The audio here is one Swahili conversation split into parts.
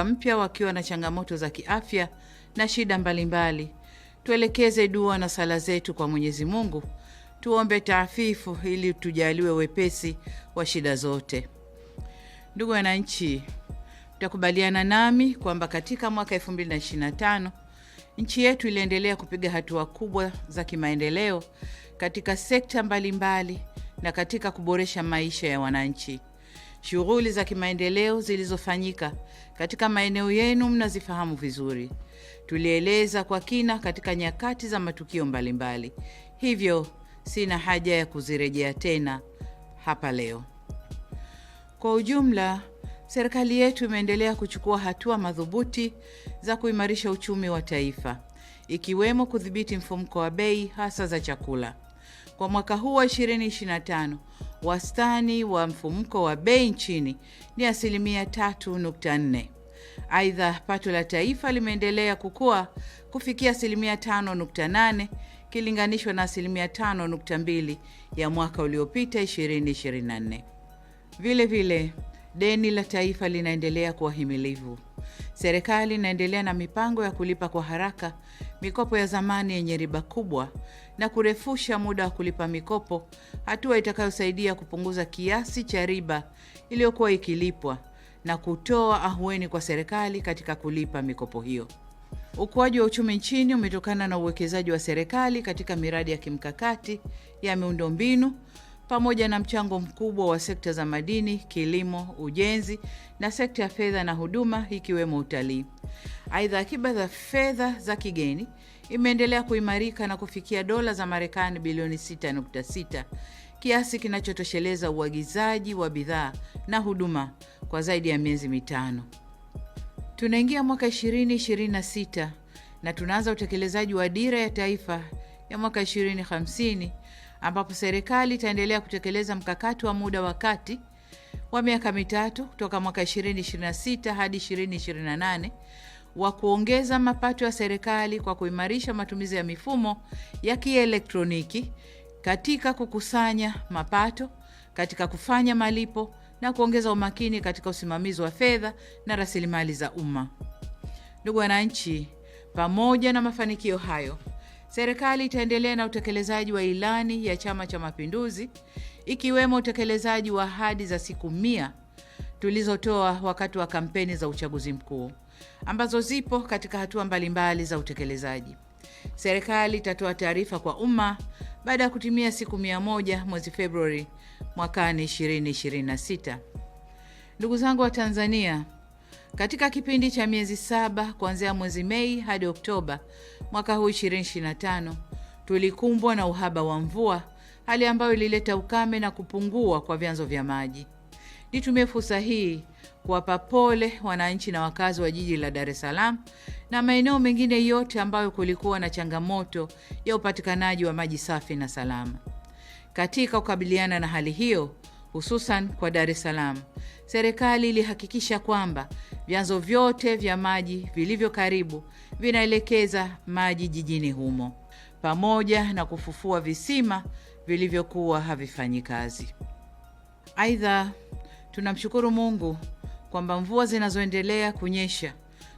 mpya wakiwa na changamoto za kiafya na shida mbalimbali. Tuelekeze dua na sala zetu kwa Mwenyezi Mungu, tuombe taafifu ili tujaliwe wepesi wa shida zote. Ndugu wananchi, mtakubaliana nami kwamba katika mwaka 2025 nchi yetu iliendelea kupiga hatua kubwa za kimaendeleo katika sekta mbalimbali na katika kuboresha maisha ya wananchi. Shughuli za kimaendeleo zilizofanyika katika maeneo yenu mnazifahamu vizuri. Tulieleza kwa kina katika nyakati za matukio mbalimbali. Hivyo sina haja ya kuzirejea tena hapa leo. Kwa ujumla, serikali yetu imeendelea kuchukua hatua madhubuti za kuimarisha uchumi wa taifa, ikiwemo kudhibiti mfumuko wa bei hasa za chakula. Kwa mwaka huu wa 2025, wastani wa mfumuko wa bei nchini ni 3.4%. Aidha, pato la taifa limeendelea kukua kufikia 5.8% kilinganishwa na 5.2% ya mwaka uliopita 2024. Vile vile, deni la taifa linaendelea kuwa himilivu. Serikali inaendelea na mipango ya kulipa kwa haraka mikopo ya zamani yenye riba kubwa na kurefusha muda wa kulipa mikopo, hatua itakayosaidia kupunguza kiasi cha riba iliyokuwa ikilipwa na kutoa ahueni kwa serikali katika kulipa mikopo hiyo. Ukuaji wa uchumi nchini umetokana na uwekezaji wa serikali katika miradi ya kimkakati ya miundombinu pamoja na mchango mkubwa wa sekta za madini, kilimo, ujenzi na sekta ya fedha na huduma ikiwemo utalii. Aidha, akiba za fedha za kigeni imeendelea kuimarika na kufikia dola za Marekani bilioni 6.6, kiasi kinachotosheleza uagizaji wa bidhaa na huduma kwa zaidi ya miezi mitano. Tunaingia mwaka 2026 na tunaanza utekelezaji wa dira ya taifa ya mwaka 2050, ambapo serikali itaendelea kutekeleza mkakati wa muda wa kati wa miaka mitatu kutoka mwaka 2026 hadi 2028 wa kuongeza mapato ya serikali kwa kuimarisha matumizi ya mifumo ya kielektroniki katika kukusanya mapato, katika kufanya malipo na kuongeza umakini katika usimamizi wa fedha na rasilimali za umma. Ndugu wananchi, pamoja na mafanikio hayo, serikali itaendelea na utekelezaji wa ilani ya Chama cha Mapinduzi, ikiwemo utekelezaji wa ahadi za siku 100 tulizotoa wakati wa kampeni za uchaguzi mkuu, ambazo zipo katika hatua mbalimbali za utekelezaji. Serikali itatoa taarifa kwa umma baada ya kutimia siku 100 mwezi Februari mwakani 2026. Ndugu zangu wa Tanzania, katika kipindi cha miezi 7 kuanzia mwezi Mei hadi Oktoba mwaka huu 2025, tulikumbwa na uhaba wa mvua, hali ambayo ilileta ukame na kupungua kwa vyanzo vya maji. Nitumie fursa hii kuwapa pole wananchi na wakazi wa jiji la Dar es Salaam na maeneo mengine yote ambayo kulikuwa na changamoto ya upatikanaji wa maji safi na salama. Katika kukabiliana na hali hiyo, hususan kwa Dar es Salaam, serikali ilihakikisha kwamba vyanzo vyote vya maji vilivyo karibu vinaelekeza maji jijini humo, pamoja na kufufua visima vilivyokuwa havifanyi kazi. Aidha, tunamshukuru Mungu kwamba mvua zinazoendelea kunyesha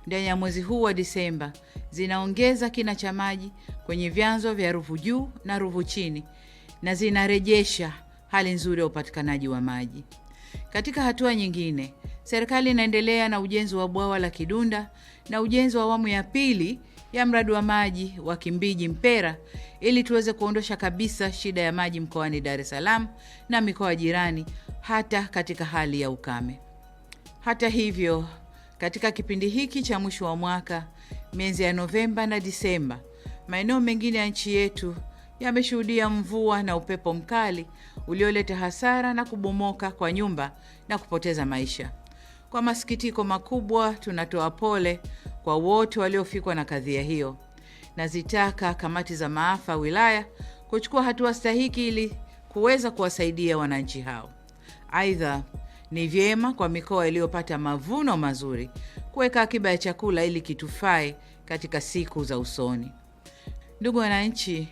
ndani ya mwezi huu wa Disemba zinaongeza kina cha maji kwenye vyanzo vya Ruvu Juu na Ruvu Chini na zinarejesha hali nzuri ya upatikanaji wa maji. Katika hatua nyingine, serikali inaendelea na ujenzi wa bwawa la Kidunda na ujenzi wa awamu ya pili ya mradi wa maji wa Kimbiji Mpera ili tuweze kuondosha kabisa shida ya maji mkoani Dar es Salaam na mikoa jirani hata katika hali ya ukame. Hata hivyo, katika kipindi hiki cha mwisho wa mwaka, miezi ya Novemba na Disemba, maeneo mengine ya nchi yetu yameshuhudia mvua na upepo mkali ulioleta hasara na kubomoka kwa nyumba na kupoteza maisha. Kwa masikitiko makubwa, tunatoa pole kwa wote waliofikwa na kadhia hiyo. Nazitaka kamati za maafa wilaya kuchukua hatua stahiki ili kuweza kuwasaidia wananchi hao. Aidha, ni vyema kwa mikoa iliyopata mavuno mazuri kuweka akiba ya chakula ili kitufae katika siku za usoni. Ndugu wananchi,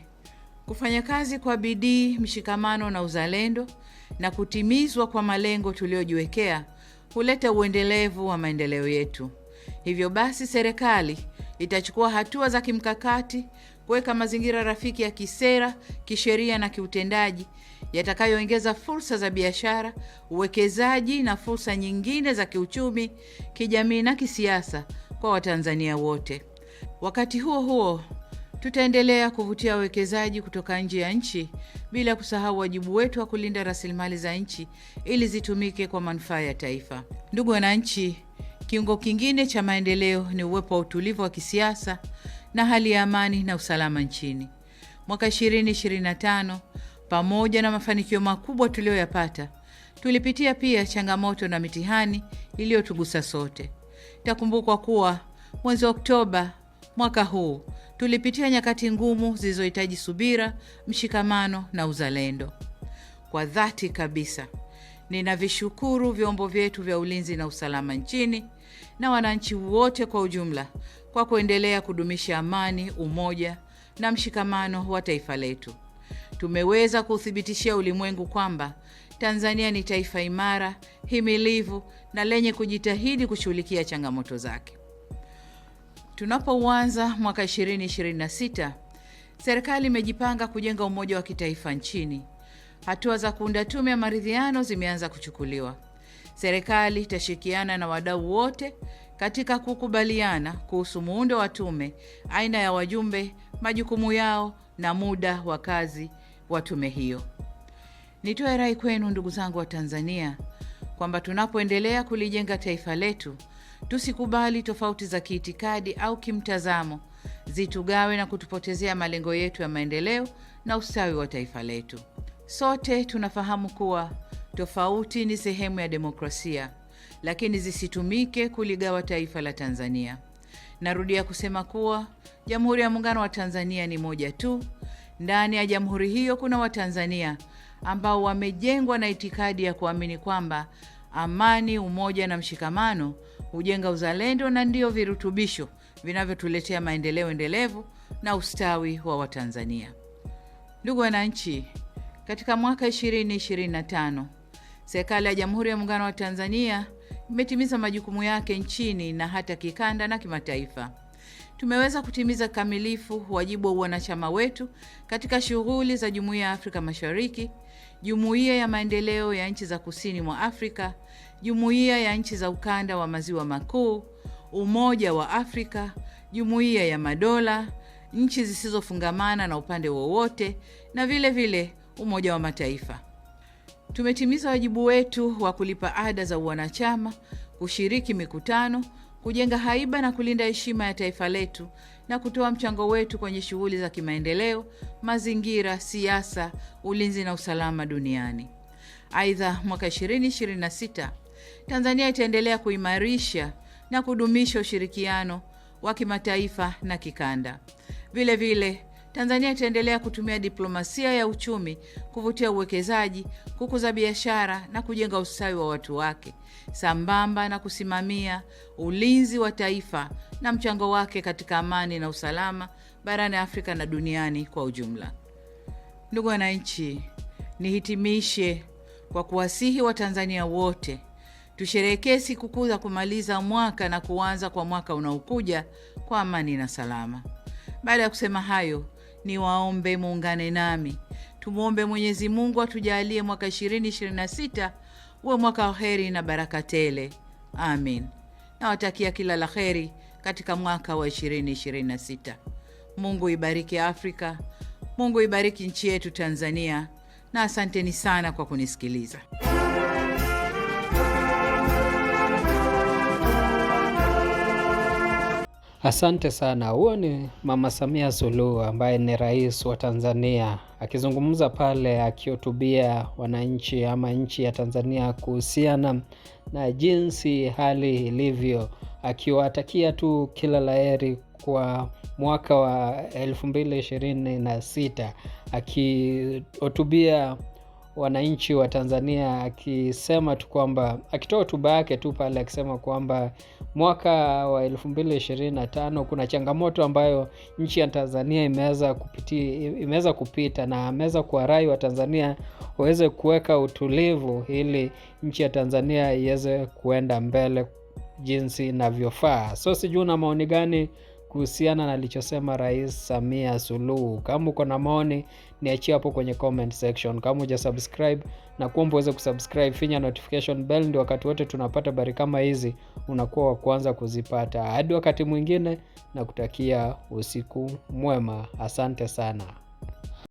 kufanya kazi kwa bidii, mshikamano na uzalendo na kutimizwa kwa malengo tuliojiwekea huleta uendelevu wa maendeleo yetu. Hivyo basi serikali itachukua hatua za kimkakati kuweka mazingira rafiki ya kisera, kisheria na kiutendaji yatakayoongeza fursa za biashara, uwekezaji na fursa nyingine za kiuchumi, kijamii na kisiasa kwa Watanzania wote. Wakati huo huo, tutaendelea kuvutia wawekezaji kutoka nje ya nchi bila kusahau wajibu wetu wa kulinda rasilimali za nchi ili zitumike kwa manufaa ya taifa. Ndugu wananchi, kiungo kingine cha maendeleo ni uwepo wa utulivu wa kisiasa na hali ya amani na usalama nchini. Mwaka 2025, pamoja na mafanikio makubwa tuliyoyapata, tulipitia pia changamoto na mitihani iliyotugusa sote. Itakumbukwa kuwa mwezi Oktoba mwaka huu tulipitia nyakati ngumu zilizohitaji subira, mshikamano na uzalendo. Kwa dhati kabisa, ninavishukuru vyombo vyetu vya ulinzi na usalama nchini na wananchi wote kwa ujumla kwa kuendelea kudumisha amani, umoja na mshikamano wa taifa letu. Tumeweza kuthibitishia ulimwengu kwamba Tanzania ni taifa imara, himilivu na lenye kujitahidi kushughulikia changamoto zake. Tunapoanza mwaka 2026, serikali imejipanga kujenga umoja wa kitaifa nchini. Hatua za kuunda tume ya maridhiano zimeanza kuchukuliwa. Serikali itashirikiana na wadau wote katika kukubaliana kuhusu muundo wa tume, aina ya wajumbe, majukumu yao na muda wa kazi wa tume hiyo. Nitoe rai kwenu ndugu zangu wa Tanzania kwamba tunapoendelea kulijenga taifa letu, tusikubali tofauti za kiitikadi au kimtazamo zitugawe na kutupotezea malengo yetu ya maendeleo na ustawi wa taifa letu. Sote tunafahamu kuwa tofauti ni sehemu ya demokrasia, lakini zisitumike kuligawa taifa la Tanzania. Narudia kusema kuwa Jamhuri ya Muungano wa Tanzania ni moja tu. Ndani ya jamhuri hiyo kuna Watanzania ambao wamejengwa na itikadi ya kuamini kwamba amani, umoja na mshikamano hujenga uzalendo na ndio virutubisho vinavyotuletea maendeleo endelevu na ustawi wa Watanzania. Ndugu wananchi, katika mwaka 2025, serikali ya Jamhuri ya Muungano wa Tanzania imetimiza majukumu yake nchini na hata kikanda na kimataifa. Tumeweza kutimiza kamilifu wajibu wa wanachama wetu katika shughuli za Jumuiya ya Afrika Mashariki, Jumuiya ya Maendeleo ya Nchi za Kusini mwa Afrika, Jumuiya ya Nchi za Ukanda wa Maziwa Makuu, Umoja wa Afrika, Jumuiya ya Madola, nchi zisizofungamana na upande wowote na vile vile Umoja wa Mataifa. Tumetimiza wajibu wetu wa kulipa ada za wanachama, kushiriki mikutano, kujenga haiba na kulinda heshima ya taifa letu na kutoa mchango wetu kwenye shughuli za kimaendeleo, mazingira, siasa, ulinzi na usalama duniani. Aidha, mwaka 2026, Tanzania itaendelea kuimarisha na kudumisha ushirikiano wa kimataifa na kikanda. Vile vile, Tanzania itaendelea kutumia diplomasia ya uchumi kuvutia uwekezaji, kukuza biashara na kujenga ustawi wa watu wake, sambamba na kusimamia ulinzi wa taifa na mchango wake katika amani na usalama barani Afrika na duniani kwa ujumla. Ndugu wananchi, nihitimishe kwa kuwasihi Watanzania wote tusherehekee sikukuu za kumaliza mwaka na kuanza kwa mwaka unaokuja kwa amani na salama. Baada ya kusema hayo, niwaombe muungane nami. Tumuombe Mwenyezi Mungu atujalie mwaka 2026 uwe mwaka wa heri na baraka tele. Amin. Nawatakia kila la heri katika mwaka wa 2026. Mungu ibariki Afrika. Mungu ibariki nchi yetu Tanzania. Na asanteni sana kwa kunisikiliza. Asante sana. Huo ni Mama Samia Suluhu ambaye ni rais wa Tanzania akizungumza pale akihutubia wananchi ama nchi ya Tanzania kuhusiana na jinsi hali ilivyo, akiwatakia tu kila laheri kwa mwaka wa 2026, akihutubia wananchi wa Tanzania akisema tu kwamba, akitoa hotuba yake tu pale akisema kwamba mwaka wa 2025 kuna changamoto ambayo nchi ya Tanzania imeweza kupita, na ameweza kuwarai wa Tanzania waweze kuweka utulivu ili nchi ya Tanzania iweze kuenda mbele jinsi inavyofaa. So sijui una maoni gani kuhusiana na alichosema Rais Samia Suluhu? Kama uko na maoni niachie hapo kwenye comment section. Kama hujasubscribe na kuomba uweze kusubscribe, finya notification bell ndio wakati wote tunapata habari kama hizi unakuwa wa kwanza kuzipata. Hadi wakati mwingine, na kutakia usiku mwema. Asante sana.